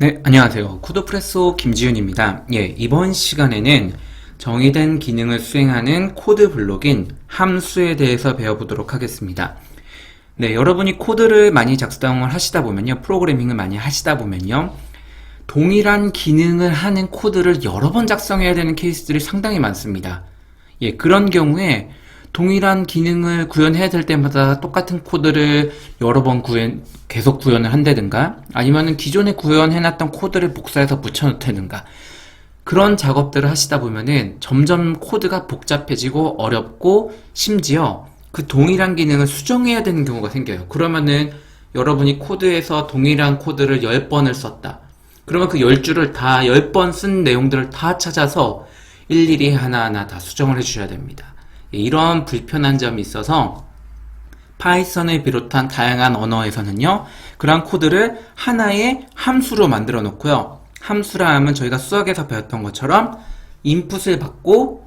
네, 안녕하세요. 코드프레소 김지윤입니다. 이번 시간에는 정의된 기능을 수행하는 코드 블록인 함수에 대해서 배워보도록 하겠습니다. 네, 여러분이 코드를 많이 작성을 하시다 보면요, 프로그래밍을 많이 하시다 보면요, 동일한 기능을 하는 코드를 여러 번 작성해야 되는 케이스들이 상당히 많습니다. 그런 경우에 동일한 기능을 구현해야 될 때마다 똑같은 코드를 여러 번 계속 구현을 한다든가, 아니면은 기존에 구현해놨던 코드를 복사해서 붙여놓다든가, 그런 작업들을 하시다 보면은 점점 코드가 복잡해지고 어렵고, 심지어 그 동일한 기능을 수정해야 되는 경우가 생겨요. 그러면은 여러분이 코드에서 동일한 코드를 10번을 썼다. 그러면 그 10줄을 다 10번 쓴 내용들을 다 찾아서 일일이 하나하나 다 수정을 해주셔야 됩니다. 이런 불편한 점이 있어서 파이썬을 비롯한 다양한 언어에서는요, 그런 코드를 하나의 함수로 만들어 놓고요. 함수라 하면 저희가 수학에서 배웠던 것처럼 인풋을 받고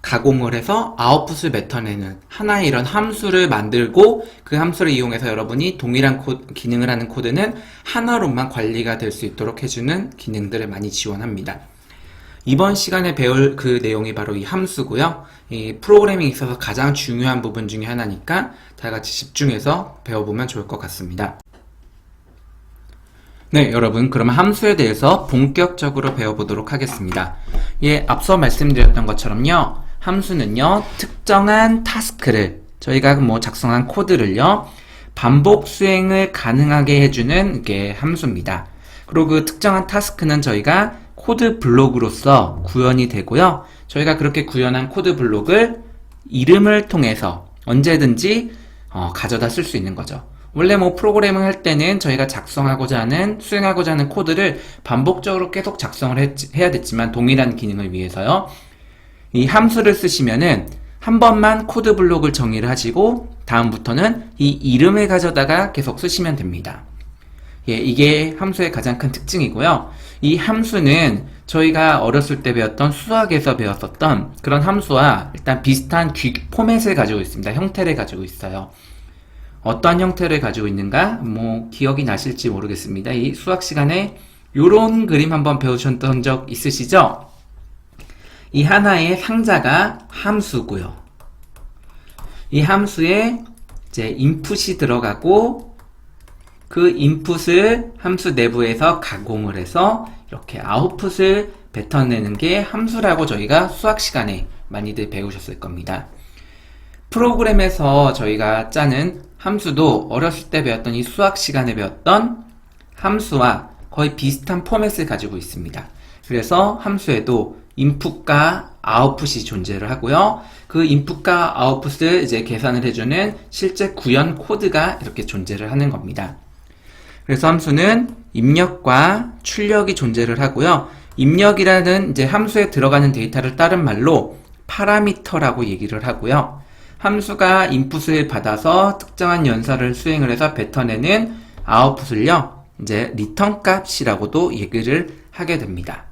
가공을 해서 아웃풋을 뱉어내는 하나의 이런 함수를 만들고, 그 함수를 이용해서 여러분이 동일한 기능을 하는 코드는 하나로만 관리가 될 수 있도록 해주는 기능들을 많이 지원합니다. 이번 시간에 배울 그 내용이 바로 이 함수고요. 이 프로그래밍에 있어서 가장 중요한 부분 중에 하나니까 다 같이 집중해서 배워보면 좋을 것 같습니다. 네, 여러분, 그러면 함수에 대해서 본격적으로 배워보도록 하겠습니다. 앞서 말씀드렸던 것처럼요, 함수는요, 특정한 타스크를, 저희가 작성한 코드를요, 반복 수행을 가능하게 해주는 게 함수입니다. 그리고 그 특정한 타스크는 저희가 코드 블록으로서 구현이 되고요. 저희가 그렇게 구현한 코드 블록을 이름을 통해서 언제든지 가져다 쓸 수 있는 거죠. 원래 프로그래밍 할 때는 저희가 작성하고자 하는, 수행하고자 하는 코드를 반복적으로 계속 작성을 해야 됐지만, 동일한 기능을 위해서요. 이 함수를 쓰시면은 한 번만 코드 블록을 정의를 하시고 다음부터는 이 이름을 가져다가 계속 쓰시면 됩니다. 이게 함수의 가장 큰 특징이고요. 이 함수는 저희가 어렸을 때 배웠던 수학에서 배웠었던 그런 함수와 일단 비슷한 포맷을 가지고 있습니다. 형태를 가지고 있어요. 어떠한 형태를 가지고 있는가? 기억이 나실지 모르겠습니다. 이 수학 시간에 요런 그림 한번 배우셨던 적 있으시죠? 이 하나의 상자가 함수고요. 이 함수에 이제 인풋이 들어가고, 그 인풋을 함수 내부에서 가공을 해서 이렇게 아웃풋을 뱉어내는 게 함수라고 저희가 수학 시간에 많이들 배우셨을 겁니다. 프로그램에서 저희가 짜는 함수도 어렸을 때 배웠던 이 수학 시간에 배웠던 함수와 거의 비슷한 포맷을 가지고 있습니다. 그래서 함수에도 인풋과 아웃풋이 존재를 하고요. 그 인풋과 아웃풋을 이제 계산을 해주는 실제 구현 코드가 이렇게 존재를 하는 겁니다. 그래서 함수는 입력과 출력이 존재를 하고요. 입력이라는 이제 함수에 들어가는 데이터를 다른 말로 파라미터라고 얘기를 하고요. 함수가 인풋을 받아서 특정한 연산을 수행을 해서 뱉어내는 아웃풋을요, 이제 리턴 값이라고도 얘기를 하게 됩니다.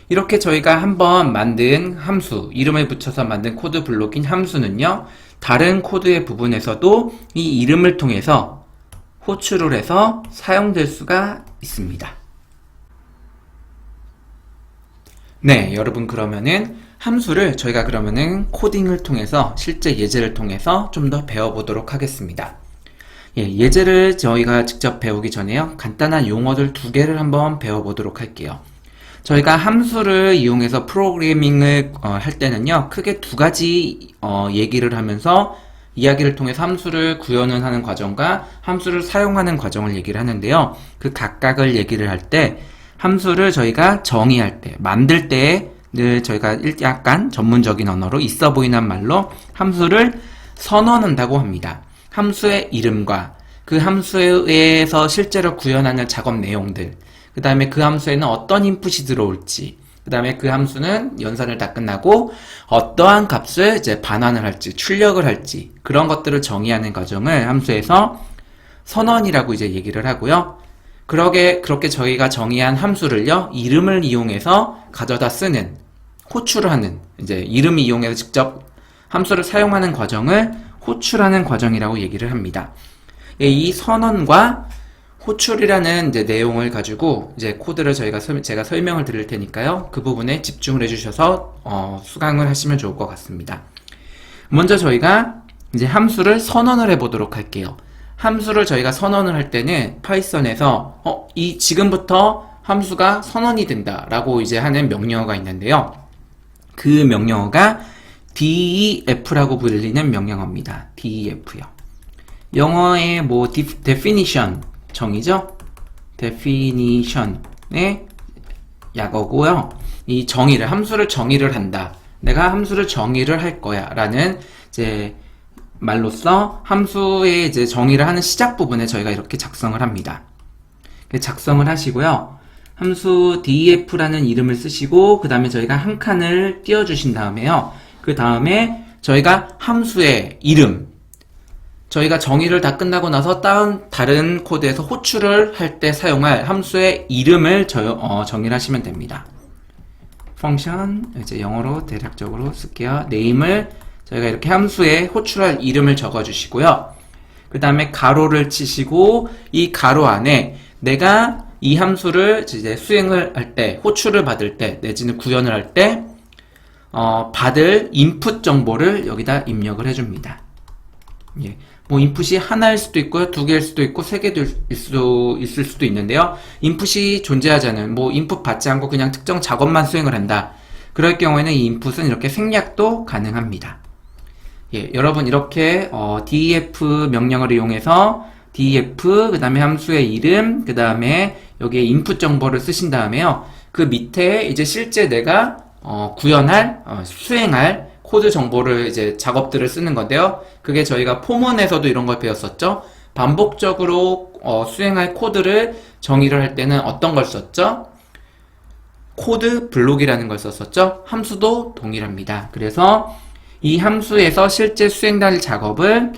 이렇게 저희가 한번 만든 함수, 이름을 붙여서 만든 코드 블록인 함수는요, 다른 코드의 부분에서도 이 이름을 통해서 호출을 해서 사용될 수가 있습니다. 네, 여러분, 그러면은 함수를 저희가 그러면은 코딩을 통해서, 실제 예제를 통해서 좀 더 배워보도록 하겠습니다. 예제를 저희가 직접 배우기 전에요, 간단한 용어들 2개를 한번 배워보도록 할게요. 저희가 함수를 이용해서 프로그래밍을 할 때는요, 크게 2가지 얘기를 하면서 이야기를 통해서 함수를 구현을 하는 과정과 함수를 사용하는 과정을 얘기를 하는데요. 그 각각을 얘기를 할 때, 함수를 저희가 정의할 때, 만들 때 늘 저희가 약간 전문적인 언어로 있어 보이는 말로 함수를 선언한다고 합니다. 함수의 이름과 그 함수에서 실제로 구현하는 작업 내용들, 그 다음에 그 함수에는 어떤 인풋이 들어올지, 그 다음에 그 함수는 연산을 다 끝나고 어떠한 값을 이제 반환을 할지, 출력을 할지, 그런 것들을 정의하는 과정을 함수에서 선언이라고 이제 얘기를 하고요. 그렇게 저희가 정의한 함수를요, 이름을 이용해서 가져다 쓰는, 호출을 하는, 이제 이름 이용해서 직접 함수를 사용하는 과정을 호출하는 과정이라고 얘기를 합니다. 이 선언과 호출이라는 이제 내용을 가지고 이제 코드를 제가 설명을 드릴 테니까요. 그 부분에 집중을 해주셔서 수강을 하시면 좋을 것 같습니다. 먼저 저희가 이제 함수를 선언을 해보도록 할게요. 함수를 저희가 선언을 할 때는 파이썬에서 지금부터 함수가 선언이 된다라고 이제 하는 명령어가 있는데요. 그 명령어가 def라고 불리는 명령어입니다. def요. 영어의 definition 정의죠? definition의 약어고요. 이 함수를 정의를 한다. 내가 함수를 정의를 할 거야. 라는 이제 말로써 함수의 이제 정의를 하는 시작 부분에 저희가 이렇게 작성을 합니다. 작성을 하시고요. 함수 def라는 이름을 쓰시고 그 다음에 저희가 한 칸을 띄워주신 다음에요. 그 다음에 저희가 함수의 이름, 저희가 정의를 다 끝나고 나서 다른 코드에서 호출을 할 때 사용할 함수의 이름을 정의를 하시면 됩니다. 펑션, 이제 영어로 대략적으로 쓸게요. name을 저희가 이렇게 함수에 호출할 이름을 적어주시고요. 그 다음에 가로를 치시고 이 가로 안에 내가 이 함수를 이제 수행을 할 때, 호출을 받을 때, 내지는 구현을 할 때, 받을 인풋 정보를 여기다 입력을 해줍니다. 예. 인풋이 하나일 수도 있고요, 2개일 수도 있고, 3개도 있을 수도 있는데요. 인풋이 존재하지 않은, 인풋 받지 않고 그냥 특정 작업만 수행을 한다. 그럴 경우에는 이 인풋은 이렇게 생략도 가능합니다. 예, 여러분 이렇게 def 명령을 이용해서 def, 그 다음에 함수의 이름, 그 다음에 여기에 인풋 정보를 쓰신 다음에요. 그 밑에 이제 실제 내가 수행할 코드 정보를 이제 작업들을 쓰는 건데요. 그게 저희가 포먼에서도 이런 걸 배웠었죠. 반복적으로 수행할 코드를 정의를 할 때는 어떤 걸 썼죠? 코드 블록이라는 걸 썼었죠. 함수도 동일합니다. 그래서 이 함수에서 실제 수행될 작업을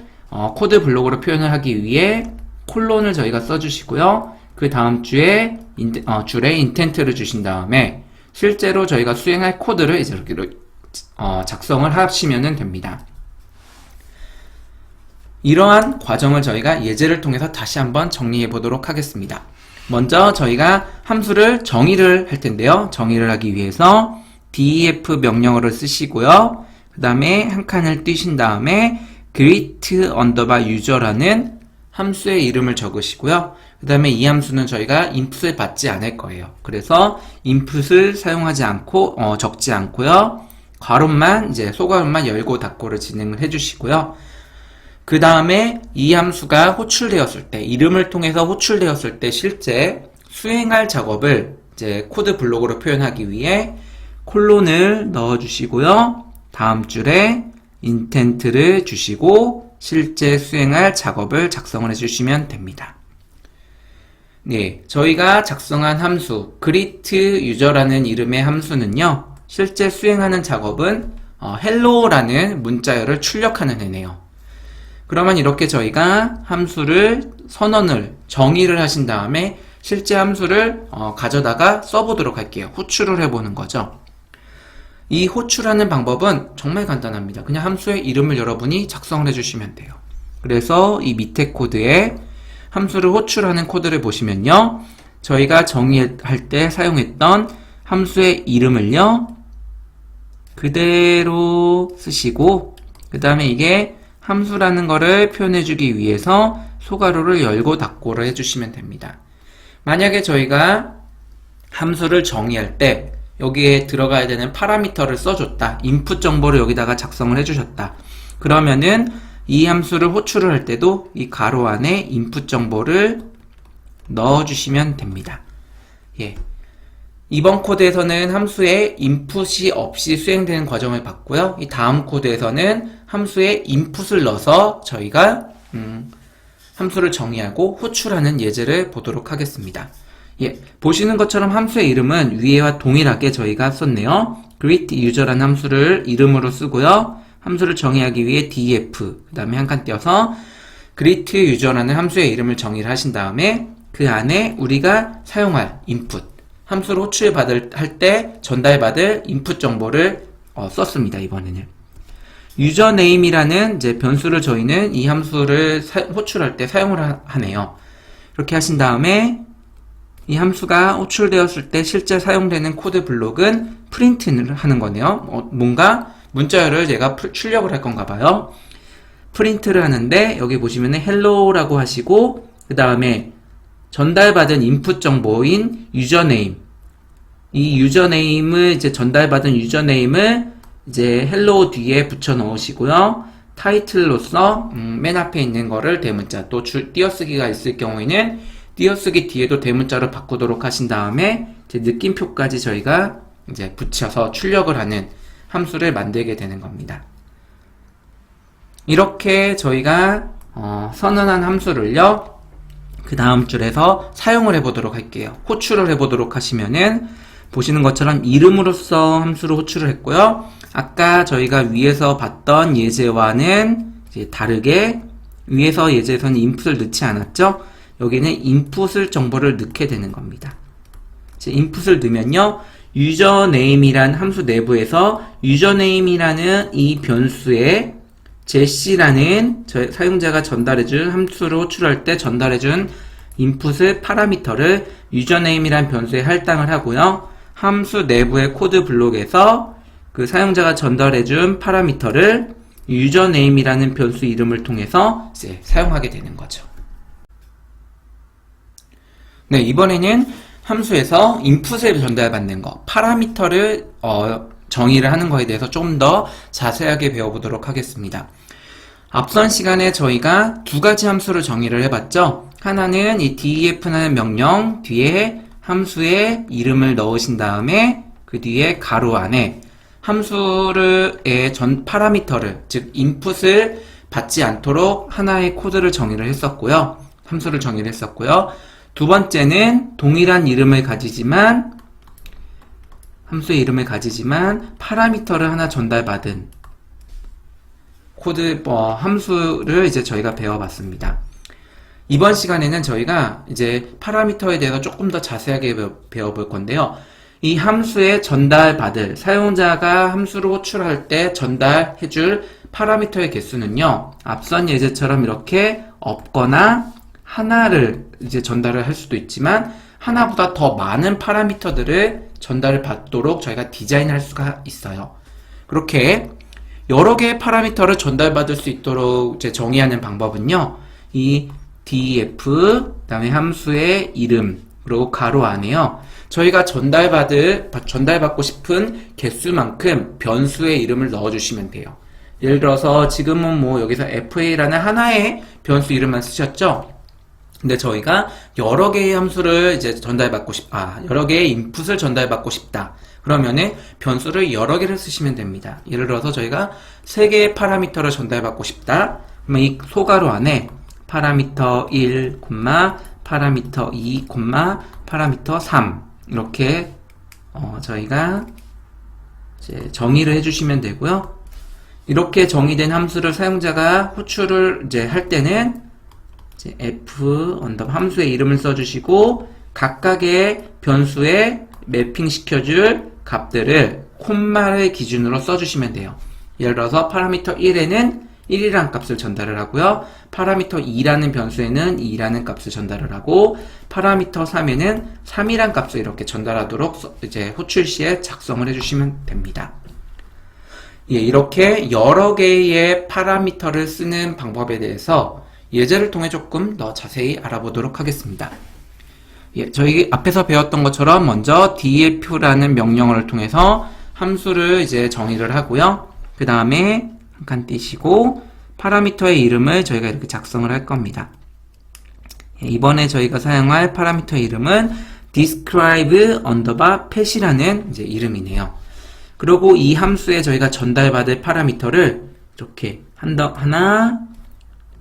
코드 블록으로 표현을 하기 위해 콜론을 저희가 써주시고요. 그 다음 줄에 인텐트를 주신 다음에 실제로 저희가 수행할 코드를 이제 이렇게 작성을 하시면 됩니다. 이러한 과정을 저희가 예제를 통해서 다시 한번 정리해 보도록 하겠습니다. 먼저 저희가 함수를 정의를 할 텐데요. 정의를 하기 위해서 def 명령어를 쓰시고요. 그 다음에 한 칸을 띄신 다음에 greet underbar user라는 함수의 이름을 적으시고요. 그 다음에 이 함수는 저희가 인풋을 받지 않을 거예요. 그래서 인풋을 사용하지 않고 적지 않고요. 괄호만 이제 소괄호만 열고 닫고를 진행을 해주시고요. 그 다음에 이 함수가 호출되었을 때, 이름을 통해서 호출되었을 때 실제 수행할 작업을 이제 코드 블록으로 표현하기 위해 콜론을 넣어주시고요. 다음 줄에 인텐트를 주시고 실제 수행할 작업을 작성을 해주시면 됩니다. 네, 저희가 작성한 함수 greet user라는 이름의 함수는요. 실제 수행하는 작업은 hello라는 문자열을 출력하는 애네요. 그러면 이렇게 저희가 함수를 정의를 하신 다음에 실제 함수를 가져다가 써보도록 할게요. 호출을 해보는 거죠. 이 호출하는 방법은 정말 간단합니다. 그냥 함수의 이름을 여러분이 작성을 해주시면 돼요. 그래서 이 밑에 코드에 함수를 호출하는 코드를 보시면요. 저희가 정의할 때 사용했던 함수의 이름을요. 그대로 쓰시고 그 다음에 이게 함수라는 거를 표현해주기 위해서 소괄호를 열고 닫고를 해주시면 됩니다. 만약에 저희가 함수를 정의할 때 여기에 들어가야 되는 파라미터를 써줬다. 인풋 정보를 여기다가 작성을 해주셨다. 그러면은 이 함수를 호출을 할 때도 이 가로 안에 인풋 정보를 넣어주시면 됩니다. 예. 이번 코드에서는 함수에 인풋이 없이 수행되는 과정을 봤고요. 이 다음 코드에서는 함수에 인풋을 넣어서 저희가 함수를 정의하고 호출하는 예제를 보도록 하겠습니다. 예, 보시는 것처럼 함수의 이름은 위에와 동일하게 저희가 썼네요. greet user라는 함수를 이름으로 쓰고요. 함수를 정의하기 위해 def, 그 다음에 한 칸 띄어서 greet user라는 함수의 이름을 정의를 하신 다음에 그 안에 우리가 사용할 input, 함수를 할 때 전달받을 인풋 정보를 썼습니다. 이번에는 username이라는 이제 변수를 저희는 이 함수를 호출할 때 사용을 하네요. 이렇게 하신 다음에 이 함수가 호출되었을 때 실제 사용되는 코드 블록은 프린트를 하는 거네요. 뭔가 문자열을 제가 출력을 할 건가 봐요. 프린트를 하는데 여기 보시면은 hello라고 하시고 그 다음에 전달받은 인풋 정보인 유저네임, 이 유저네임을 이제 전달받은 유저네임을 이제 hello 뒤에 붙여 넣으시고요. 타이틀로서 맨 앞에 있는 거를 대문자, 또 띄어쓰기가 있을 경우에는 띄어쓰기 뒤에도 대문자로 바꾸도록 하신 다음에 이제 느낌표까지 저희가 이제 붙여서 출력을 하는 함수를 만들게 되는 겁니다. 이렇게 저희가 선언한 함수를요, 그 다음 줄에서 사용을 해보도록 할게요. 호출을 해보도록 하시면은 보시는 것처럼 이름으로써 함수를 호출을 했고요. 아까 저희가 위에서 봤던 예제와는 이제 다르게 위에서 예제에서는 인풋을 넣지 않았죠. 여기는 인풋을 정보를 넣게 되는 겁니다. 이제 인풋을 넣으면요, 유저네임이란 함수 내부에서 유저네임이라는 이 변수에 제시라는 사용자가 전달해준 함수를 호출할 때 전달해준 인풋을 파라미터를 유저네임이란 변수에 할당을 하고요. 함수 내부의 코드 블록에서 그 사용자가 전달해준 파라미터를 유저네임이라는 변수 이름을 통해서 이제 사용하게 되는 거죠. 네, 이번에는 함수에서 인풋을 전달받는 거, 파라미터를 정의를 하는 거에 대해서 좀 더 자세하게 배워보도록 하겠습니다. 앞선 시간에 저희가 두 가지 함수를 정의를 해봤죠. 하나는 이 def라는 명령 뒤에 함수의 이름을 넣으신 다음에 그 뒤에 가로 안에 함수의 파라미터를, 즉 인풋을 받지 않도록 하나의 코드를 정의를 했었고요. 함수를 정의를 했었고요. 두 번째는 동일한 이름을 가지지만 함수의 이름을 가지지만 파라미터를 하나 전달받은 코드 함수를 이제 저희가 배워봤습니다. 이번 시간에는 저희가 이제 파라미터에 대해서 조금 더 자세하게 배워볼 건데요. 이 함수에 전달받을, 사용자가 함수를 호출할 때 전달해줄 파라미터의 개수는요, 앞선 예제처럼 이렇게 없거나 하나를 이제 전달을 할 수도 있지만 하나보다 더 많은 파라미터들을 전달을 받도록 저희가 디자인할 수가 있어요. 그렇게 여러 개의 파라미터를 전달받을 수 있도록 이제 정의하는 방법은요, 이 def, 그 다음에 함수의 이름, 그리고 가로 안에요, 저희가 전달받고 싶은 개수만큼 변수의 이름을 넣어주시면 돼요. 예를 들어서 지금은 뭐 여기서 fa라는 하나의 변수 이름만 쓰셨죠? 근데 저희가 여러 개의 함수를 이제 여러 개의 인풋을 전달받고 싶다. 그러면은 변수를 여러 개를 쓰시면 됩니다. 예를 들어서 저희가 3개의 파라미터를 전달받고 싶다. 그러면 이 소가로 안에 파라미터 1, 파라미터 2, 파라미터 3 이렇게 저희가 이제 정의를 해주시면 되고요. 이렇게 정의된 함수를 사용자가 호출을 이제 할 때는 이제 f 함수의 이름을 써주시고 각각의 변수에 매핑 시켜줄 값들을 콤마를 기준으로 써주시면 돼요. 예를 들어서 파라미터 1에는 1이라는 값을 전달을 하고요. 파라미터 2라는 변수에는 2라는 값을 전달을 하고 파라미터 3에는 3이라는 값을 이렇게 전달하도록 이제 호출 시에 작성을 해주시면 됩니다. 예, 이렇게 여러 개의 파라미터를 쓰는 방법에 대해서 예제를 통해 조금 더 자세히 알아보도록 하겠습니다. 예, 저희 앞에서 배웠던 것처럼 먼저 def라는 명령어를 통해서 함수를 이제 정의를 하고요. 그 다음에 한 칸 띄시고 파라미터의 이름을 저희가 이렇게 작성을 할 겁니다. 예, 이번에 저희가 사용할 파라미터의 이름은 describe pet이라는 이제 이름이네요. 그리고 이 함수에 저희가 전달받을 파라미터를 이렇게 하나,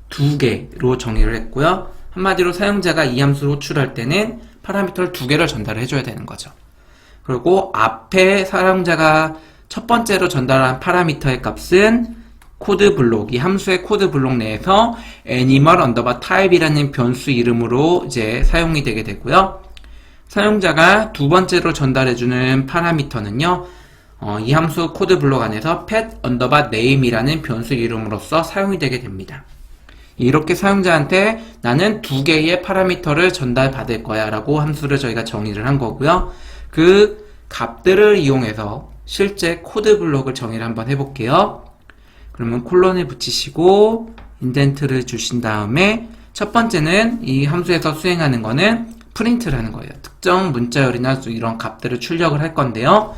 두 개로 정의를 했고요. 한마디로 사용자가 이 함수를 호출할 때는 파라미터를 2개를 전달을 해줘야 되는 거죠. 그리고 앞에 사용자가 첫 번째로 전달한 파라미터의 값은 코드 블록, 이 함수의 코드 블록 내에서 animal_type이라는 변수 이름으로 이제 사용이 되게 되고요. 사용자가 두 번째로 전달해주는 파라미터는요, 이 함수 코드 블록 안에서 pet_name이라는 변수 이름으로써 사용이 되게 됩니다. 이렇게 사용자한테 나는 두 개의 파라미터를 전달받을 거야 라고 함수를 저희가 정의를 한 거고요. 그 값들을 이용해서 실제 코드 블록을 정의를 한번 해볼게요. 그러면 콜론을 붙이시고 인덴트를 주신 다음에 첫 번째는 이 함수에서 수행하는 거는 프린트를 하는 거예요. 특정 문자열이나 이런 값들을 출력을 할 건데요.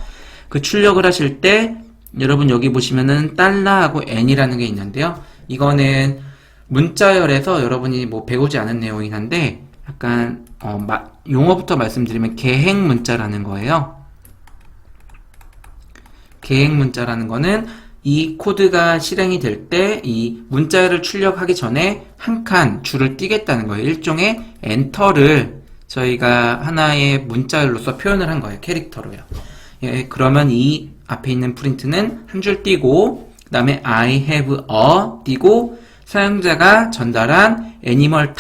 그 출력을 하실 때 여러분 여기 보시면은 달러하고 n이라는 게 있는데요. 이거는 문자열에서 여러분이 뭐 배우지 않은 내용이긴 한데 약간 용어부터 말씀드리면 계획 문자라는 거예요. 계획 문자라는 거는 이 코드가 실행이 될 때 이 문자열을 출력하기 전에 한 칸 줄을 띄겠다는 거예요. 일종의 엔터를 저희가 하나의 문자열로서 표현을 한 거예요. 캐릭터로요. 예, 그러면 이 앞에 있는 프린트는 한 줄 띄고 그 다음에 I have a 띄고 사용자가 전달한 애니멀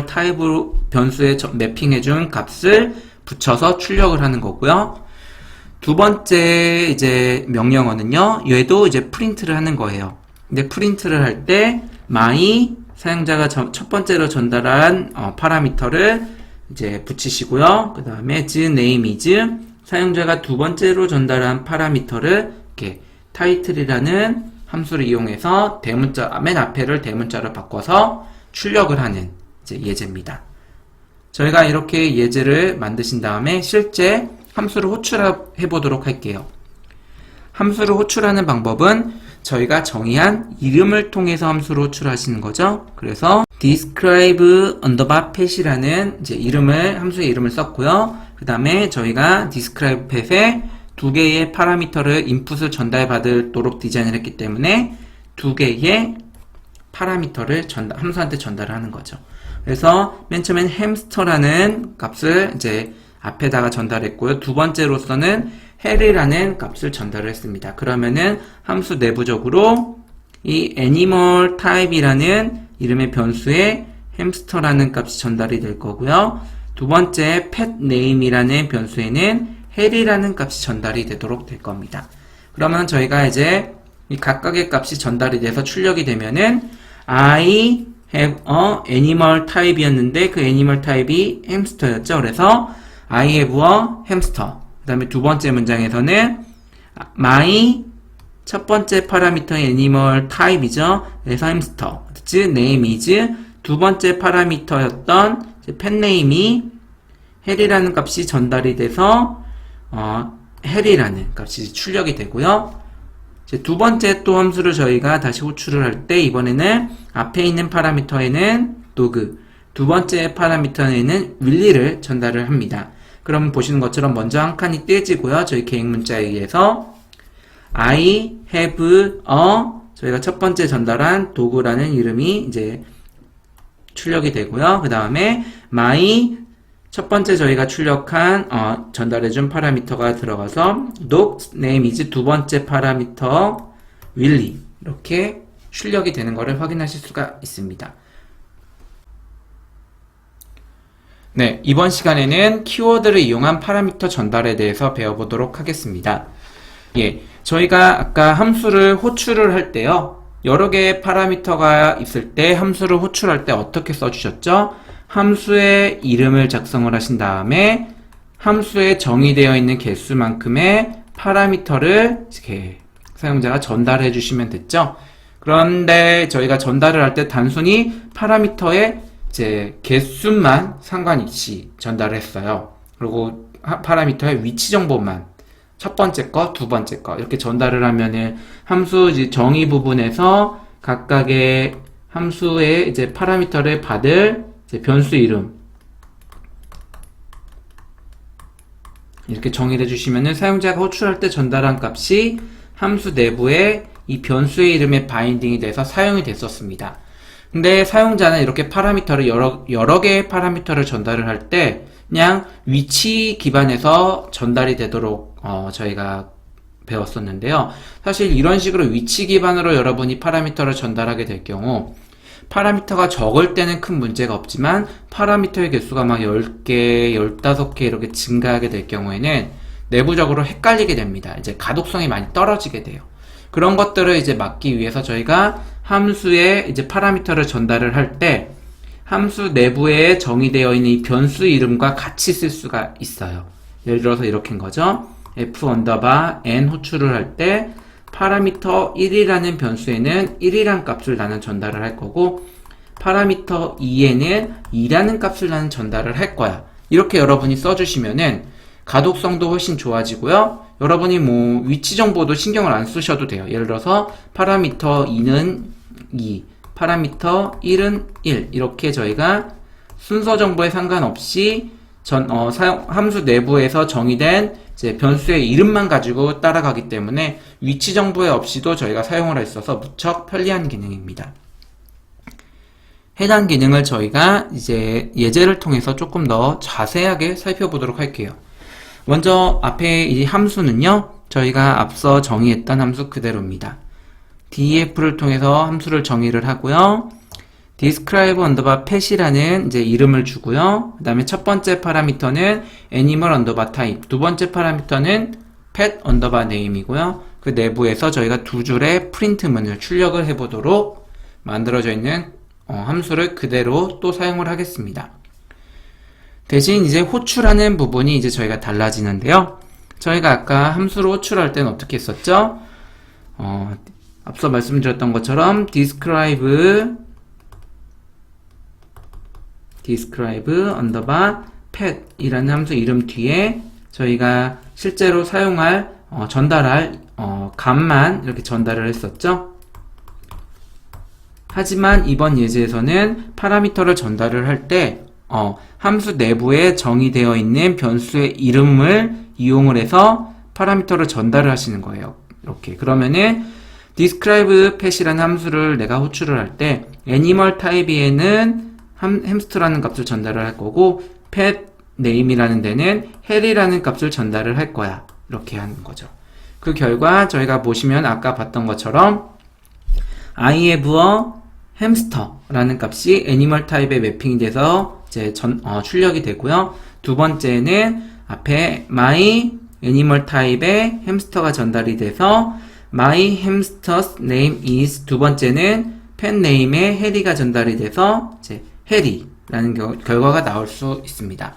타입으로 변수에 매핑해준 값을 붙여서 출력을 하는 거고요. 두 번째 이제 명령어는요, 얘도 이제 프린트를 하는 거예요. 근데 프린트를 할 때 my 사용자가 첫 번째로 전달한 파라미터를 이제 붙이시고요. 그 다음에 name is 사용자가 두 번째로 전달한 파라미터를 이렇게 title이라는 함수를 이용해서 대문자 맨 앞에를 대문자로 바꿔서 출력을 하는 이제 예제입니다. 저희가 이렇게 예제를 만드신 다음에 실제 함수를 호출해 보도록 할게요. 함수를 호출하는 방법은 저희가 정의한 이름을 통해서 함수를 호출하시는 거죠. 그래서 describe underbar pet이라는 이제 함수의 이름을 썼고요. 그 다음에 저희가 describe pet에 두 개의 파라미터를 인풋을 전달받도록 디자인을 했기 때문에 두 개의 파라미터를 함수한테 전달을 하는 거죠. 그래서 맨 처음엔 햄스터라는 값을 이제 앞에다가 전달했고요. 두 번째로서는 헬이라는 값을 전달을 했습니다. 그러면은 함수 내부적으로 이 animal type이라는 이름의 변수에 햄스터라는 값이 전달이 될 거고요. 두 번째 pet name이라는 변수에는 헬이라는 값이 전달이 되도록 될 겁니다. 그러면 저희가 이제 이 각각의 값이 전달이 돼서 출력이 되면은 I have a animal type이었는데 그 animal type이 햄스터였죠. 그래서 I have a hamster. 그 다음에 두 번째 문장에서는 my 첫 번째 파라미터의 animal type이죠. 그래서 hamster. 즉 name is 두 번째 파라미터였던 pet name이 헬이라는 값이 전달이 돼서 헬이라는 값이 출력이 되고요. 이제 두 번째 또 함수를 저희가 다시 호출을 할 때 이번에는 앞에 있는 파라미터에는 dog, 두 번째 파라미터에는 will를 전달을 합니다. 그럼 보시는 것처럼 먼저 한 칸이 떼지고요. 저희 계획 문자에 의해서 I have a 저희가 첫 번째 전달한 dog라는 이름이 이제 출력이 되고요. 그 다음에 my 첫 번째 저희가 출력한 전달해준 파라미터가 들어가서 dog name is 두 번째 파라미터 willy 이렇게 출력이 되는 것을 확인하실 수가 있습니다. 네, 이번 시간에는 키워드를 이용한 파라미터 전달에 대해서 배워보도록 하겠습니다. 예, 저희가 아까 함수를 호출을 할 때요, 여러 개의 파라미터가 있을 때 함수를 호출할 때 어떻게 써주셨죠? 함수의 이름을 작성을 하신 다음에 함수에 정의되어 있는 개수만큼의 파라미터를 이렇게 사용자가 전달해 주시면 됐죠? 그런데 저희가 전달을 할 때 단순히 파라미터의 이제 개수만 상관없이 전달을 했어요. 그리고 파라미터의 위치 정보만 첫 번째 거, 두 번째 거 이렇게 전달을 하면은 함수 이제 정의 부분에서 각각의 함수의 이제 파라미터를 받을 이제 변수 이름 이렇게 정의를 해주시면은 사용자가 호출할 때 전달한 값이 함수 내부에 이 변수의 이름에 바인딩이 돼서 사용이 됐었습니다. 근데 사용자는 이렇게 파라미터를 여러 개의 파라미터를 전달을 할 때 그냥 위치 기반에서 전달이 되도록 저희가 배웠었는데요. 사실 이런 식으로 위치 기반으로 여러분이 파라미터를 전달하게 될 경우 파라미터가 적을 때는 큰 문제가 없지만 파라미터의 개수가 막 10개, 15개 이렇게 증가하게 될 경우에는 내부적으로 헷갈리게 됩니다. 이제 가독성이 많이 떨어지게 돼요. 그런 것들을 이제 막기 위해서 저희가 함수에 이제 파라미터를 전달을 할 때 함수 내부에 정의되어 있는 이 변수 이름과 같이 쓸 수가 있어요. 예를 들어서 이렇게인 거죠. f 언더바 n 호출을 할 때 파라미터 1이라는 변수에는 1이란 값을 나는 전달을 할 거고 파라미터 2에는 2라는 값을 나는 전달을 할 거야. 이렇게 여러분이 써주시면은 가독성도 훨씬 좋아지고요. 여러분이 뭐 위치 정보도 신경을 안 쓰셔도 돼요. 예를 들어서 파라미터 2는 2, 파라미터 1은 1 이렇게 저희가 순서 정보에 상관없이 함수 내부에서 정의된 이제 변수의 이름만 가지고 따라가기 때문에 위치 정보에 없이도 저희가 사용을 할 수 있어서 무척 편리한 기능입니다. 해당 기능을 저희가 이제 예제를 통해서 조금 더 자세하게 살펴보도록 할게요. 먼저 앞에 이 함수는요, 저희가 앞서 정의했던 함수 그대로입니다. def를 통해서 함수를 정의를 하고요. describe 언더바 pet이라는 이제 이름을 주고요. 그 다음에 첫 번째 파라미터는 animal 언더바 type, 두 번째 파라미터는 pet 언더바 name이고요. 그 내부에서 저희가 두 줄의 프린트문을 출력을 해보도록 만들어져 있는 함수를 그대로 또 사용을 하겠습니다. 대신 이제 호출하는 부분이 이제 저희가 달라지는데요. 저희가 아까 함수를 호출할 때는 어떻게 했었죠? 앞서 말씀드렸던 것처럼 describe 언더바 pet 이라는 함수 이름 뒤에 저희가 실제로 사용할 전달할 값만 이렇게 전달을 했었죠. 하지만 이번 예제에서는 파라미터를 전달을 할 때 함수 내부에 정의되어 있는 변수의 이름을 이용을 해서 파라미터를 전달을 하시는 거예요. 이렇게 그러면은 describe pet이라는 함수를 내가 호출을 할 때 animal type에는 햄스터라는 값을 전달을 할 거고 pet name이라는 데는 해리라는 값을 전달을 할 거야. 이렇게 하는 거죠. 그 결과 저희가 보시면 아까 봤던 것처럼 I have a hamster라는 값이 애니멀 타입에 매핑이 돼서 이제 출력이 되고요. 두 번째는 앞에 my 애니멀 타입에 햄스터가 전달이 돼서 my hamster's name is 두 번째는 pet name에 해리가 전달이 돼서 이제 해리라는 결과가 나올 수 있습니다.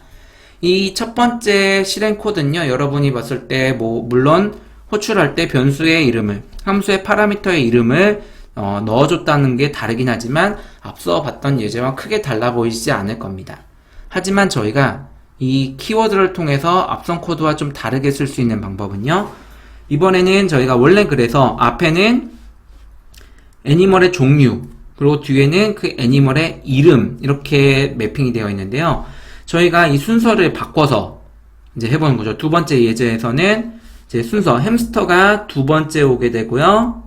이 첫 번째 실행 코드는요, 여러분이 봤을 때 물론 호출할 때 변수의 이름을, 함수의 파라미터의 이름을 넣어줬다는 게 다르긴 하지만 앞서 봤던 예제와 크게 달라 보이지 않을 겁니다. 하지만 저희가 이 키워드를 통해서 앞선 코드와 좀 다르게 쓸 수 있는 방법은요, 이번에는 저희가 원래 그래서 앞에는 애니멀의 종류, 그리고 뒤에는 그 애니멀의 이름 이렇게 매핑이 되어 있는데요. 저희가 이 순서를 바꿔서 이제 해보는 거죠. 두 번째 예제에서는 이제 순서 햄스터가 두 번째 오게 되고요.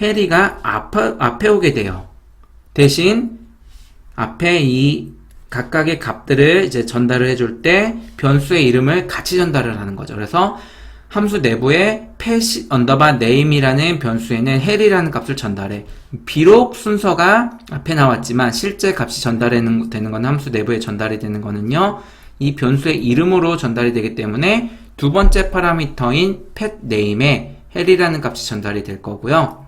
해리가 앞에 오게 돼요. 대신 앞에 이 각각의 값들을 이제 전달을 해줄 때 변수의 이름을 같이 전달을 하는 거죠. 그래서 함수 내부에 pet 언더바 name이라는 변수에는 해리라는 값을 전달해. 비록 순서가 앞에 나왔지만 실제 값이 전달되는 건 함수 내부에 전달이 되는 거는요, 이 변수의 이름으로 전달이 되기 때문에 두 번째 파라미터인 pet name에 해리라는 값이 전달이 될 거고요.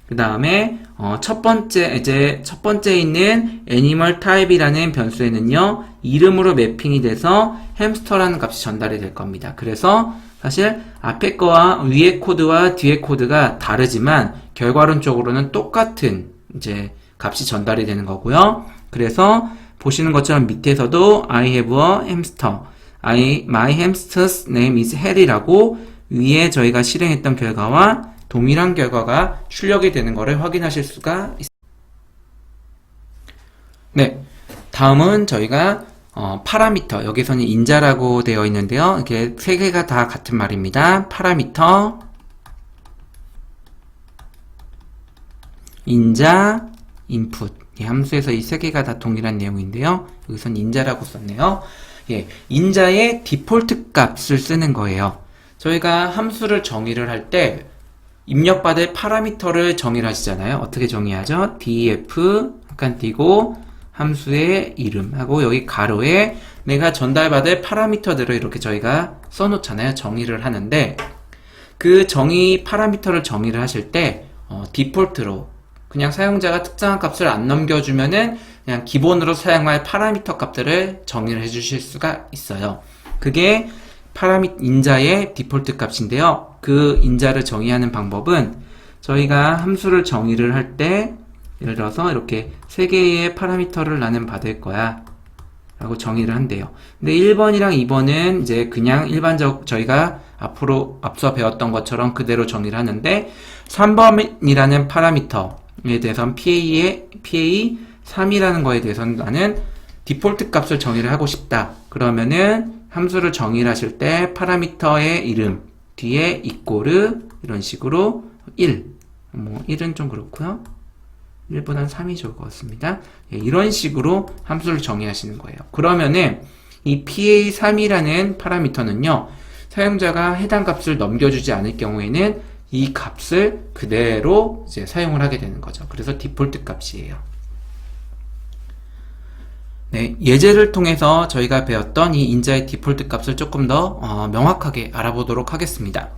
그 다음에 첫 번째 있는 animal type이라는 변수에는요, 이름으로 매핑이 돼서 햄스터라는 값이 전달이 될 겁니다. 그래서 사실 앞에 거와 위에 코드와 뒤에 코드가 다르지만 결과론적으로는 똑같은 이제 값이 전달이 되는 거고요. 그래서 보시는 것처럼 밑에서도 I have a hamster, my hamster's name is Harry라고 위에 저희가 실행했던 결과와 동일한 결과가 출력이 되는 것을 확인하실 수가 있습니다. 네, 다음은 저희가 파라미터, 여기서는 인자라고 되어 있는데요. 이게 세 개가 다 같은 말입니다. 파라미터, 인자, 인풋. 이 함수에서 이 세 개가 다 동일한 내용인데요. 여기서는 인자라고 썼네요. 예, 인자의 디폴트 값을 쓰는 거예요. 저희가 함수를 정의를 할 때 입력받을 파라미터를 정의를 하시잖아요. 어떻게 정의하죠? def 잠깐 띄고 함수의 이름하고 여기 가로에 내가 전달받을 파라미터들을 이렇게 저희가 써놓잖아요. 정의를 하는데 그 정의 파라미터를 정의를 하실 때 디폴트로 그냥 사용자가 특정한 값을 안 넘겨주면은 그냥 기본으로 사용할 파라미터 값들을 정의를 해주실 수가 있어요. 그게 인자의 디폴트 값인데요. 그 인자를 정의하는 방법은 저희가 함수를 정의를 할 때 예를 들어서 이렇게 3개의 파라미터를 나는 받을 거야 라고 정의를 한대요. 근데 1번이랑 2번은 이제 그냥 일반적 저희가 앞서 배웠던 것처럼 그대로 정의를 하는데 3번이라는 파라미터에 대해서는 PA3이라는 거에 대해서는 나는 디폴트 값을 정의를 하고 싶다. 그러면은 함수를 정의를 하실 때 파라미터의 이름 뒤에 이꼬르 이런 식으로 1 1은 좀 그렇고요. 1보단 3이 좋을 것 같습니다. 예, 이런 식으로 함수를 정의하시는 거예요. 그러면은 이 PA3이라는 파라미터는요. 사용자가 해당 값을 넘겨주지 않을 경우에는 이 값을 그대로 이제 사용을 하게 되는 거죠. 그래서 디폴트 값이에요. 네, 예제를 통해서 저희가 배웠던 이 인자의 디폴트 값을 조금 더 명확하게 알아보도록 하겠습니다.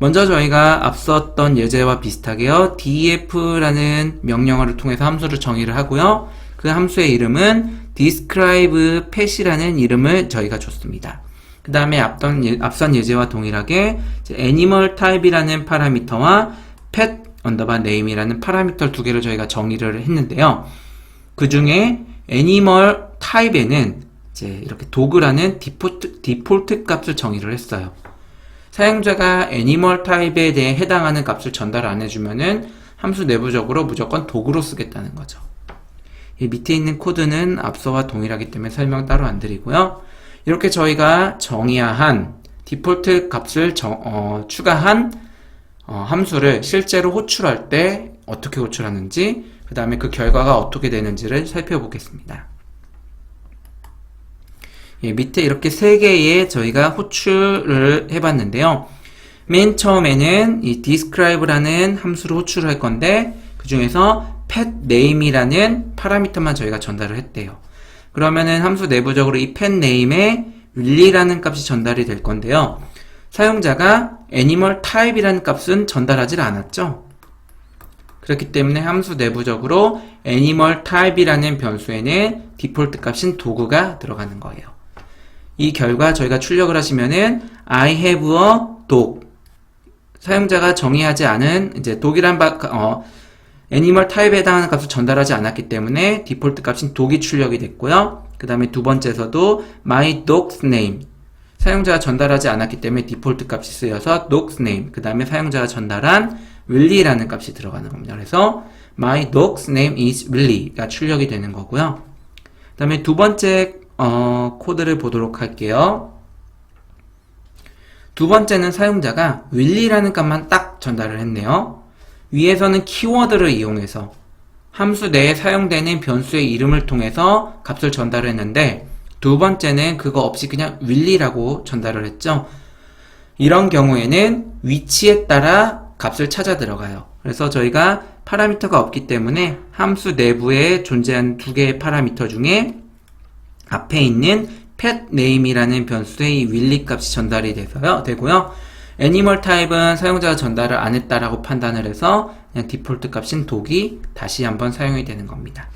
먼저 저희가 앞섰던 예제와 비슷하게요. def라는 명령어를 통해서 함수를 정의를 하고요. 그 함수의 이름은 describe pet이라는 이름을 저희가 줬습니다. 그 다음에 앞선 예제와 동일하게 animal type이라는 파라미터와 pet name이라는 파라미터 두 개를 저희가 정의를 했는데요. 그 중에 애니멀 타입에는 이제 이렇게 도그라는 디폴트 값을 정의를 했어요. 사용자가 애니멀 타입에 대해 해당하는 값을 전달 안 해주면은 함수 내부적으로 무조건 도구로 쓰겠다는 거죠. 이 밑에 있는 코드는 앞서와 동일하기 때문에 설명 따로 안 드리고요. 이렇게 저희가 정의한 디폴트 값을 추가한 함수를 실제로 호출할 때 어떻게 호출하는지, 그 다음에 그 결과가 어떻게 되는지를 살펴보겠습니다. 예, 밑에 이렇게 3개의 저희가 호출을 해봤는데요. 맨 처음에는 이 describe라는 함수를 호출을 할 건데 그 중에서 pet name이라는 파라미터만 저희가 전달을 했대요. 그러면은 함수 내부적으로 이 pet name에 will이라는 값이 전달이 될 건데요. 사용자가 animal type이라는 값은 전달하지 않았죠. 그렇기 때문에 함수 내부적으로 animal type이라는 변수에는 디폴트 값인 도구가 들어가는 거예요. 이 결과 저희가 출력을 하시면은 I have a dog. 사용자가 정의하지 않은 이제 dog이란 애니멀 타입에 해당하는 값을 전달하지 않았기 때문에 디폴트 값인 dog이 출력이 됐고요. 그 다음에 두 번째에서도 my dog's name. 사용자가 전달하지 않았기 때문에 디폴트 값이 쓰여서 dog's name. 그 다음에 사용자가 전달한 will이라는 값이 들어가는 겁니다. 그래서 my dog's name is Will가 출력이 되는 거고요. 그 다음에 두 번째 코드를 보도록 할게요. 두 번째는 사용자가 will이라는 값만 딱 전달을 했네요. 위에서는 키워드를 이용해서 함수 내에 사용되는 변수의 이름을 통해서 값을 전달을 했는데 두 번째는 그거 없이 그냥 will이라고 전달을 했죠. 이런 경우에는 위치에 따라 값을 찾아 들어가요. 그래서 저희가 파라미터가 없기 때문에 함수 내부에 존재하는 두 개의 파라미터 중에 앞에 있는 pet name이라는 변수의 will 값이 전달이 되고요. 애니멀 타입은 사용자가 전달을 안 했다라고 판단을 해서 그냥 디폴트 값인 dog이 다시 한번 사용이 되는 겁니다.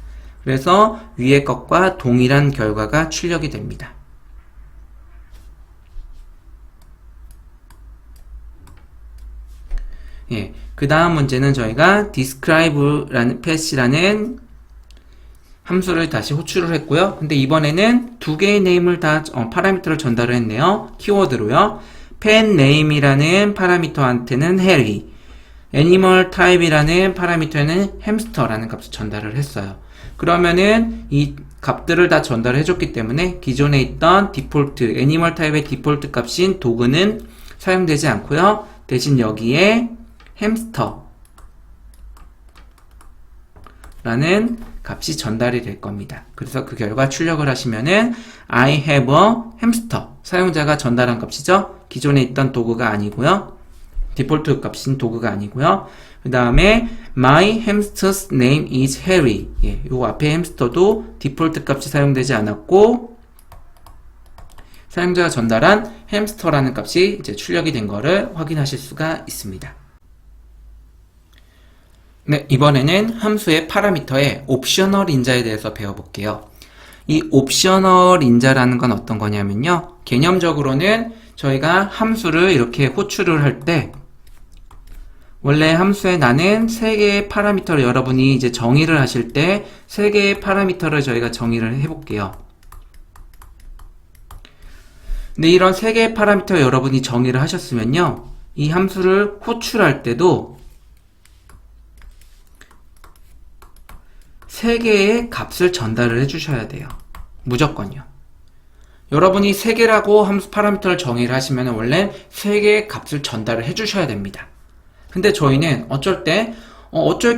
그래서 위의 것과 동일한 결과가 출력이 됩니다. 예, 그 다음 문제는 저희가 describe라는 pet이라는 함수를 다시 호출을 했고요. 근데 이번에는 두 개의 네임을 다 파라미터를 전달을 했네요. 키워드로요. pet name이라는 파라미터한테는 Harry, animal type이라는 파라미터에는 hamster라는 값을 전달을 했어요. 그러면은 이 값들을 다 전달을 해줬기 때문에 기존에 있던 디폴트, 애니멀 타입의 디폴트 값인 dog는 사용되지 않고요. 대신 여기에 햄스터 라는 값이 전달이 될 겁니다. 그래서 그 결과 출력을 하시면은 I have a hamster. 사용자가 전달한 값이죠. 기존에 있던 도구가 아니고요. 디폴트 값인 도구가 아니고요. 그 다음에 my hamster's name is Harry. 요 앞에 햄스터도 디폴트 값이 사용되지 않았고 사용자가 전달한 햄스터라는 값이 이제 출력이 된 거를 확인하실 수가 있습니다. 네, 이번에는 함수의 파라미터의 옵셔널 인자에 대해서 배워볼게요. 이 옵셔널 인자라는 건 어떤 거냐면요. 개념적으로는 저희가 함수를 이렇게 호출을 할 때 원래 함수에 나는 3개의 파라미터를 여러분이 이제 정의를 하실 때 3개의 파라미터를 저희가 정의를 해볼게요. 근데 이런 3개의 파라미터 여러분이 정의를 하셨으면요. 이 함수를 호출할 때도 3개의 값을 전달을 해주셔야 돼요. 무조건요. 여러분이 3개라고 함수 파라미터를 정의를 하시면 원래 3개의 값을 전달을 해주셔야 됩니다. 근데 저희는 어쩔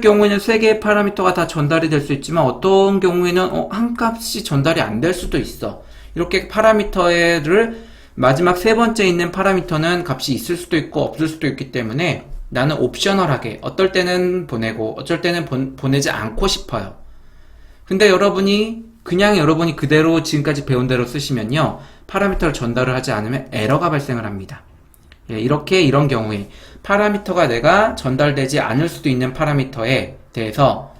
경우에는 3개의 파라미터가 다 전달이 될 수 있지만 어떤 경우에는 한 값이 전달이 안 될 수도 있어. 이렇게 파라미터를 마지막 3번째 있는 파라미터는 값이 있을 수도 있고 없을 수도 있기 때문에 나는 옵셔널하게 어떨 때는 보내고 어쩔 때는 보내지 않고 싶어요. 근데 여러분이 그대로 지금까지 배운 대로 쓰시면요. 파라미터를 전달을 하지 않으면 에러가 발생을 합니다. 예, 이런 경우에 파라미터가 내가 전달되지 않을 수도 있는 파라미터에 대해서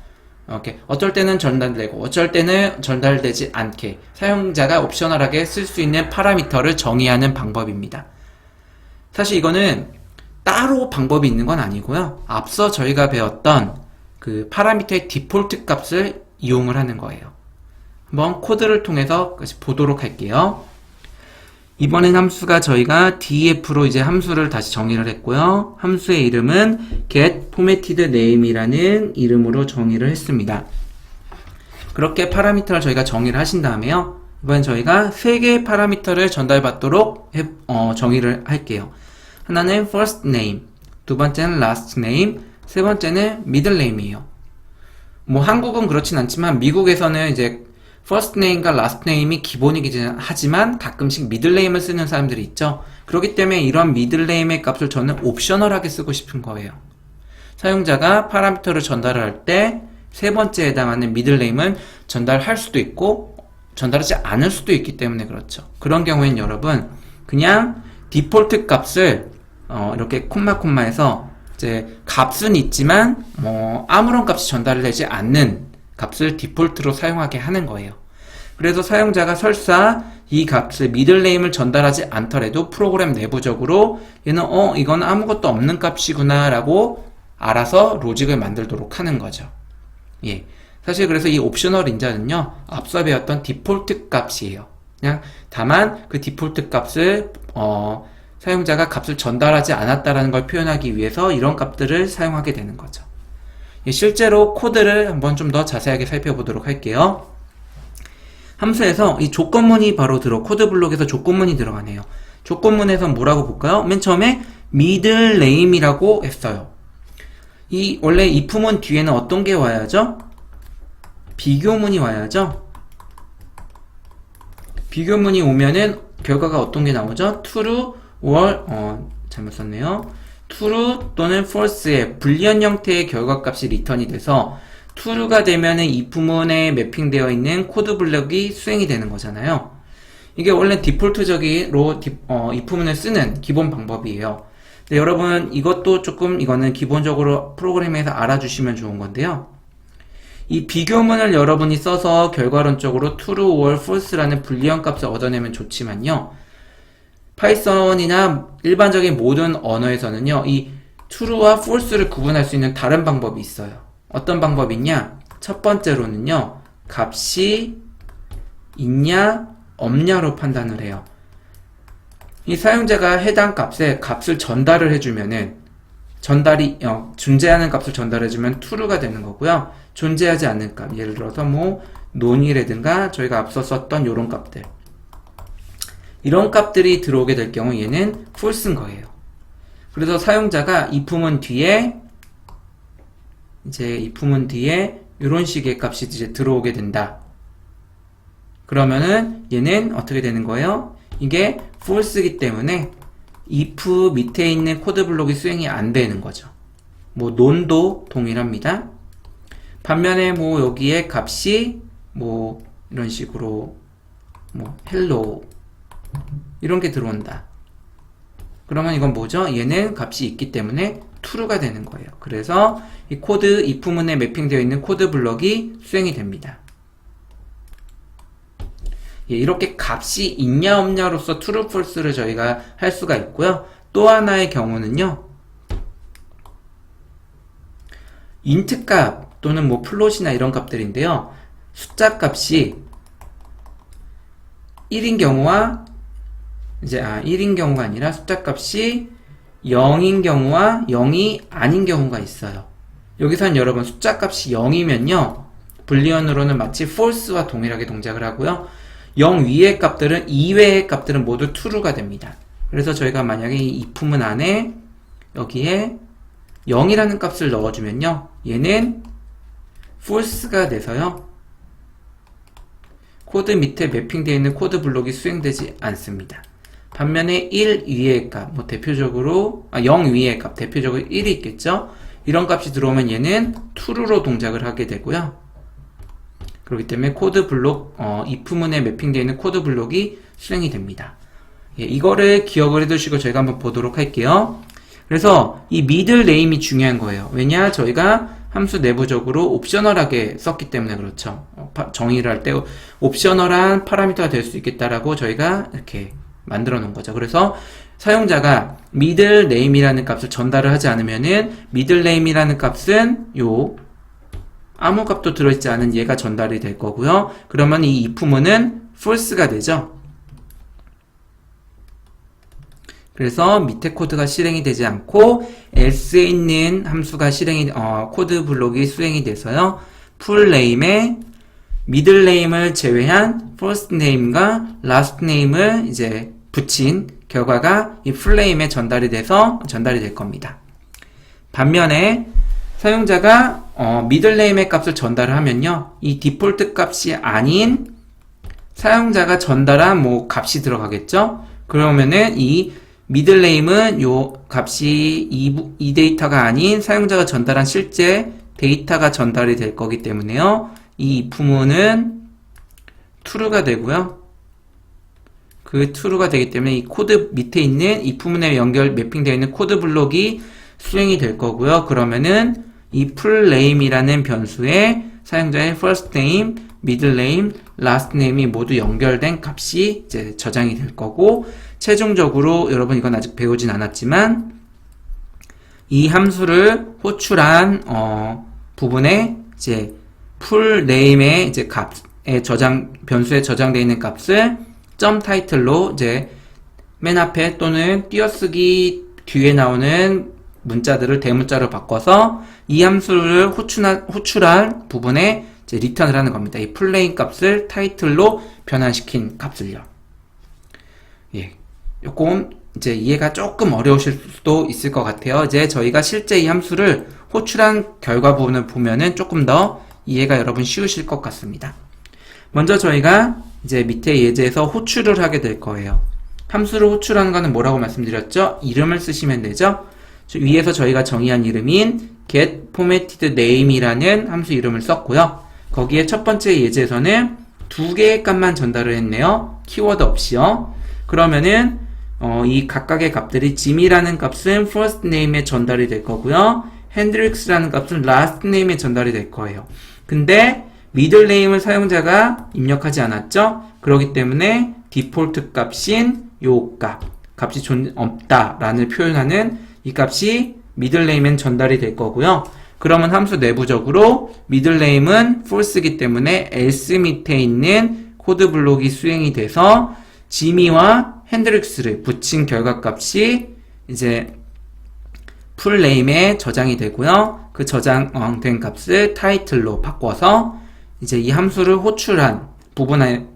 이렇게 어쩔 때는 전달되고 어쩔 때는 전달되지 않게 사용자가 옵셔널하게 쓸 수 있는 파라미터를 정의하는 방법입니다. 사실 이거는 따로 방법이 있는 건 아니고요. 앞서 저희가 배웠던 그 파라미터의 디폴트 값을 이용을 하는 거예요. 한번 코드를 통해서 보도록 할게요. 이번엔 함수가 저희가 def로 이제 함수를 다시 정의를 했고요. 함수의 이름은 get formatted name이라는 이름으로 정의를 했습니다. 그렇게 파라미터를 저희가 정의를 하신 다음에요. 이번엔 저희가 3개의 파라미터를 전달받도록 정의를 할게요. 하나는 first name, 두 번째는 last name, 세 번째는 middle name이에요. 뭐 한국은 그렇진 않지만 미국에서는 이제 first name과 last name이 기본이긴 하지만 가끔씩 middle name을 쓰는 사람들이 있죠. 그렇기 때문에 이런 middle name의 값을 저는 옵셔널하게 쓰고 싶은 거예요. 사용자가 파라미터를 전달할 때 세 번째에 해당하는 middle name은 전달할 수도 있고 전달하지 않을 수도 있기 때문에 그렇죠. 그런 경우에는 여러분 그냥 디폴트 값을 이렇게 콤마해서 이제 값은 있지만 아무런 값이 전달되지 않는 값을 디폴트로 사용하게 하는 거예요. 그래서 사용자가 설사 이 값을 middle name을 전달하지 않더라도 프로그램 내부적으로 얘는 이건 아무것도 없는 값이구나 라고 알아서 로직을 만들도록 하는 거죠. 예. 사실 그래서 이 옵셔널 인자는요, 앞서 배웠던 디폴트 값이에요. 그냥 다만 그 디폴트 값을 사용자가 값을 전달하지 않았다라는 걸 표현하기 위해서 이런 값들을 사용하게 되는 거죠. 예, 실제로 코드를 한번 좀 더 자세하게 살펴보도록 할게요. 함수에서 이 조건문이 바로 코드 블록에서 조건문이 들어가네요. 조건문에서 뭐라고 볼까요? 맨 처음에 middle name이라고 했어요. 원래 if문 뒤에는 어떤 게 와야죠? 비교문이 와야죠? 비교문이 오면은 결과가 어떤 게 나오죠? true or, 잘못 썼네요. true 또는 false의 불리한 형태의 결과값이 리턴이 돼서 true가 되면은 if문에 매핑되어 있는 코드 블록이 수행이 되는 거잖아요. 이게 원래 디폴트적으로 if문을 쓰는 기본 방법이에요. 근데 여러분 이거는 기본적으로 프로그램에서 알아주시면 좋은 건데요. 이 비교문을 여러분이 써서 결과론적으로 true or false라는 불리한 값을 얻어내면 좋지만요. 파이썬이나 일반적인 모든 언어에서는요, 이 true와 false를 구분할 수 있는 다른 방법이 있어요. 어떤 방법이 있냐? 첫 번째로는요, 값이 있냐, 없냐로 판단을 해요. 이 사용자가 해당 값을 전달을 해주면은, 존재하는 값을 전달해주면 true가 되는 거고요. 존재하지 않는 값, 예를 들어서 none이라든가 저희가 앞서 썼던 이런 값들. 이런 값들이 들어오게 될 경우 얘는 false인 거예요. 그래서 사용자가 if문 뒤에 이런 식의 값이 이제 들어오게 된다. 그러면은 얘는 어떻게 되는 거예요? 이게 false이기 때문에 if 밑에 있는 코드 블록이 수행이 안 되는 거죠. none도 동일합니다. 반면에 여기에 값이 이런 식으로 hello 이런 게 들어온다. 그러면 이건 뭐죠? 얘는 값이 있기 때문에 true가 되는 거예요. 그래서 이 코드, if문에 매핑되어 있는 코드 블럭이 수행이 됩니다. 예, 이렇게 값이 있냐 없냐로서 true, false를 저희가 할 수가 있고요. 또 하나의 경우는요, int 값 또는 뭐 플롯이나 이런 값들인데요. 숫자 값이 1인 경우와 1인 경우가 아니라 숫자 값이 0인 경우와 0이 아닌 경우가 있어요. 여기서는 여러분 숫자 값이 0이면요, 불리언으로는 마치 false와 동일하게 동작을 하고요. 0 위의 값들은 이외의 값들은 모두 true가 됩니다. 그래서 저희가 만약에 이 if문 안에 여기에 0이라는 값을 넣어주면요, 얘는 false가 돼서요, 코드 밑에 매핑되어 있는 코드 블록이 수행되지 않습니다. 반면에 1 위의 값, 뭐 대표적으로 0 위의 값, 대표적으로 1이 있겠죠? 이런 값이 들어오면 얘는 true로 동작을 하게 되고요. 그렇기 때문에 코드 블록, if문에 매핑되어 있는 코드 블록이 수행이 됩니다. 예, 이거를 기억을 해두시고 저희가 한번 보도록 할게요. 그래서 이 middle name이 중요한 거예요. 왜냐? 저희가 함수 내부적으로 옵셔널하게 썼기 때문에 그렇죠. 정의를 할 때 옵셔널한 파라미터가 될 수 있겠다라고 저희가 이렇게 만들어 놓은 거죠. 그래서 사용자가 middle name이라는 값을 전달을 하지 않으면은 middle name이라는 값은 아무 값도 들어있지 않은 얘가 전달이 될 거고요. 그러면 이 if문은 false가 되죠. 그래서 밑에 코드가 실행이 되지 않고 else에 있는 함수가 코드 블록이 수행이 돼서요, full name에 middle name을 제외한 first name과 last name을 이제 붙인 결과가 이 full name에 전달이 될 겁니다. 반면에 사용자가 middle name의 값을 전달을 하면요, 이 디폴트 값이 아닌 사용자가 전달한 뭐 값이 들어가겠죠. 그러면은 이 middle name은 요 값이 이 데이터가 아닌 사용자가 전달한 실제 데이터가 전달이 될 거기 때문에요, 이 if문은 true가 되고요. 그 true가 되기 때문에 이 코드 밑에 있는 if문에 매핑되어 있는 코드 블록이 수행이 될 거고요. 그러면은 이 full name이라는 변수에 사용자의 first name, middle name, last name이 모두 연결된 값이 이제 저장이 될 거고, 최종적으로 여러분 이건 아직 배우진 않았지만 이 함수를 호출한 부분에 이제 full name의 이제 값에 변수에 저장되어 있는 값을 점 타이틀로 이제 맨 앞에 또는 띄어쓰기 뒤에 나오는 문자들을 대문자로 바꿔서 이 함수를 호출한 부분에 이제 리턴을 하는 겁니다. 이 플레인 값을 타이틀로 변환시킨 값을요. 예. 조금 이제 이해가 조금 어려우실 수도 있을 것 같아요. 이제 저희가 실제 이 함수를 호출한 결과 부분을 보면은 조금 더 이해가 여러분 쉬우실 것 같습니다. 먼저 저희가 이제 밑에 예제에서 호출을 하게 될 거예요. 함수를 호출하는 거는 뭐라고 말씀드렸죠? 이름을 쓰시면 되죠? 위에서 저희가 정의한 이름인 get formatted name이라는 함수 이름을 썼고요. 거기에 첫 번째 예제에서는 두 개의 값만 전달을 했네요. 키워드 없이요. 그러면은 이 각각의 값들이 Jim이라는 값은 first name에 전달이 될 거고요. Hendrix라는 값은 last name에 전달이 될 거예요. 근데 middle name을 사용자가 입력하지 않았죠? 그렇기 때문에 디폴트 값인 요 값이 없다라는 표현하는 이 값이 middle name엔 전달이 될 거고요. 그러면 함수 내부적으로 middle name은 false이기 때문에 else 밑에 있는 코드 블록이 수행이 돼서 Jimmy와 핸드릭스를 붙인 결과값이 이제 full name에 저장이 되고요. 그 저장된 값을 타이틀로 바꿔서 이제 이 함수를 호출한 부분에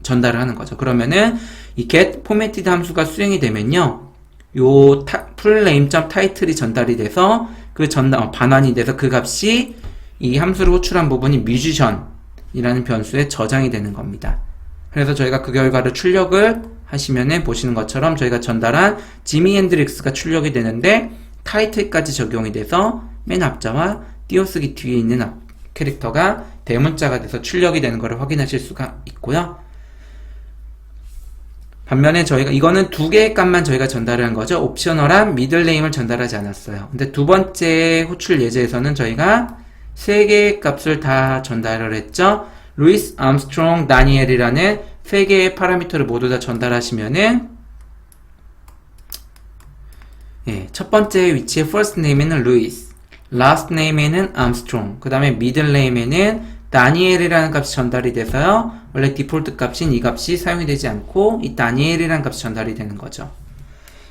전달을 하는 거죠. 그러면은 이 get formatted 함수가 수행이 되면요, 요 full name.title이 전달이 돼서 그 반환이 돼서 그 값이 이 함수를 호출한 부분이 musician이라는 변수에 저장이 되는 겁니다. 그래서 저희가 그 결과를 출력을 하시면은 보시는 것처럼 저희가 전달한 지미 핸드릭스가 출력이 되는데 타이틀까지 적용이 돼서 맨 앞자와 띄어쓰기 뒤에 있는 캐릭터가 대문자가 돼서 출력이 되는 것을 확인하실 수가 있고요. 반면에 저희가 이거는 두 개의 값만 저희가 전달을 한 거죠. 옵셔널한 미들네임을 전달하지 않았어요. 근데 두 번째 호출 예제에서는 저희가 세 개의 값을 다 전달을 했죠. 루이스, 암스트롱, 다니엘이라는 세 개의 파라미터를 모두 다 전달하시면은 첫 번째 위치의 first name에는 루이스, last name에는 암스트롱, 그 다음에 middle name에는 다니엘이라는 값이 전달이 돼서요. 원래 디폴트 값인 이 값이 사용이 되지 않고 이 다니엘이라는 값이 전달이 되는 거죠.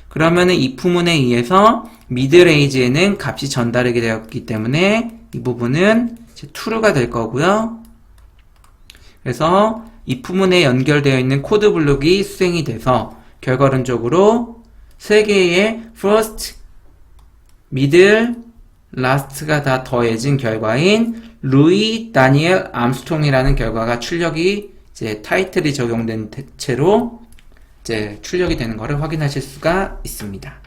그러면은 이 부문에 의해서 middle age에는 값이 전달이 되었기 때문에 이 부분은 이제 true가 될 거고요. 그래서 이 부문에 연결되어 있는 코드 블록이 수행이 돼서 결과론적으로 세 개의 first, middle, last가 다 더해진 결과인 루이, 다니엘, 암스트롱이라는 결과가 출력이 이제 타이틀이 적용된 채로 이제 출력이 되는 것을 확인하실 수가 있습니다.